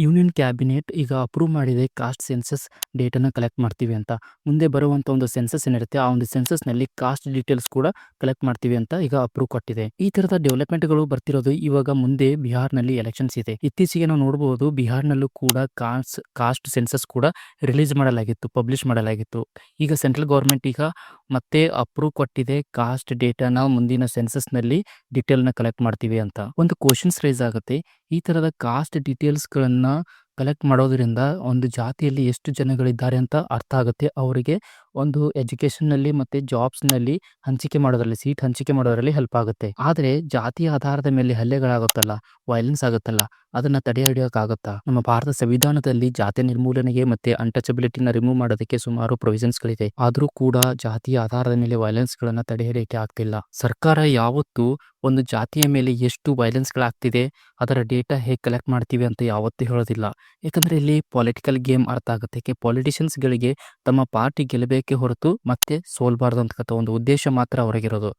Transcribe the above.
Union cabinet ಈಗ approve ಮಾಡಿದೆ cost census ಡೇಟಾನ collect ಮಾಡ್ತೀವಿ ಅಂತ. ಮುಂದೆ ಬರುವಂಥ ಒಂದು ಸೆನ್ಸಸ್ ಏನಿರುತ್ತೆ ಆ ಒಂದು ಸೆನ್ಸಸ್ನಲ್ಲಿ ಕಾಸ್ಟ್ ಡೀಟೇಲ್ಸ್ ಕೂಡ ಕಲೆಕ್ಟ್ ಮಾಡ್ತೀವಿ ಅಂತ ಈಗ ಅಪ್ರೂವ್ ಕೊಟ್ಟಿದೆ. ಈ ತರದ ಡೆವಲಪ್ಮೆಂಟ್ಗಳು ಬರ್ತಿರೋದು ಇವಾಗ ಮುಂದೆ ಬಿಹಾರ್ನಲ್ಲಿ ಎಲೆಕ್ಷನ್ಸ್ ಇದೆ. ಇತ್ತೀಚೆಗೆ ನಾವು ನೋಡಬಹುದು ಬಿಹಾರ್ನಲ್ಲೂ ಕೂಡ ಕಾಸ್ಟ್ ಸೆನ್ಸಸ್ ಕೂಡ ರಿಲೀಸ್ ಮಾಡಲಾಗಿತ್ತು, ಪಬ್ಲಿಷ್ ಮಾಡಲಾಗಿತ್ತು. ಈಗ ಸೆಂಟ್ರಲ್ ಗೌರ್ಮೆಂಟ್ ಈಗ ಮತ್ತೆ ಅಪ್ರೂವ್ ಕೊಟ್ಟಿದೆ ಕಾಸ್ಟ್ ಡೇಟಾನ ಮುಂದಿನ ಸೆನ್ಸಸ್ನಲ್ಲಿ ಡೀಟೇಲ್ನ ಕಲೆಕ್ಟ್ ಮಾಡ್ತೀವಿ ಅಂತ. ಒಂದು ಕ್ವಶನ್ಸ್ ರೈಸ್ ಆಗುತ್ತೆ, ಈ ತರದ ಕಾಸ್ಟ್ ಡೀಟೇಲ್ಸ್ಗಳನ್ನ ಕಲೆಕ್ಟ್ ಮಾಡೋದ್ರಿಂದ ಒಂದು ಜಾತಿಯಲ್ಲಿ ಎಷ್ಟು ಜನಗಳಿದ್ದಾರೆ ಅಂತ ಅರ್ಥ ಆಗುತ್ತೆ. ಅವರಿಗೆ ಒಂದು ಎಜುಕೇಷನ್ನಲ್ಲಿ ಮತ್ತು ಜಾಬ್ಸ್ನಲ್ಲಿ ಹಂಚಿಕೆ ಮಾಡೋದ್ರಲ್ಲಿ, ಸೀಟ್ ಹಂಚಿಕೆ ಮಾಡೋದ್ರಲ್ಲಿ ಹೆಲ್ಪ್ ಆಗುತ್ತೆ. ಆದರೆ ಜಾತಿಯ ಆಧಾರದ ಮೇಲೆ ಹಲ್ಲೆಗಳಾಗುತ್ತಲ್ಲ, ವೈಲೆನ್ಸ್ ಆಗುತ್ತಲ್ಲ, ಅದನ್ನ ತಡೆ ಹಿಡಿಯೋಕ್ಕಾಗುತ್ತಾ? ನಮ್ಮ ಭಾರತ ಸಂವಿಧಾನದಲ್ಲಿ ಜಾತಿ ನಿರ್ಮೂಲನೆಗೆ ಮತ್ತೆ ಅನ್ಟಚಬಿಲಿಟಿನ ರಿಮೂವ್ ಮಾಡೋದಕ್ಕೆ ಸುಮಾರು ಪ್ರೊವಿಷನ್ಸ್ಗಳಿದೆ. ಆದರೂ ಕೂಡ ಜಾತಿಯ ಆಧಾರದ ಮೇಲೆ ವೈಲೆನ್ಸ್ಗಳನ್ನ ತಡೆ ಹಿಡಿಯೋಕೆ ಆಗ್ತಿಲ್ಲ. ಸರ್ಕಾರ ಯಾವತ್ತೂ ಒಂದು ಜಾತಿಯ ಮೇಲೆ ಎಷ್ಟು ವೈಲೆನ್ಸ್ಗಳಾಗ್ತಿದೆ ಅದರ ಡೇಟಾ ಹೇಗೆ ಕಲೆಕ್ಟ್ ಮಾಡ್ತೀವಿ ಅಂತ ಯಾವತ್ತೂ ಹೇಳೋದಿಲ್ಲ. ಯಾಕಂದ್ರೆ ಇಲ್ಲಿ ಪೊಲಿಟಿಕಲ್ ಗೇಮ್ ಅರ್ಥ ಆಗುತ್ತೆ. ಪೊಲಿಟಿಷಿಯನ್ಸ್ಗಳಿಗೆ ತಮ್ಮ ಪಾರ್ಟಿ ಗೆಲ್ಲಬೇಕೇ ಹೊರತು ಮತ್ತೆ ಸೋಲ್ಬಾರ್ದು ಅಂತಕ್ಕಂಥ ಒಂದು ಉದ್ದೇಶ ಮಾತ್ರ ಹೊರಗಿರೋದು.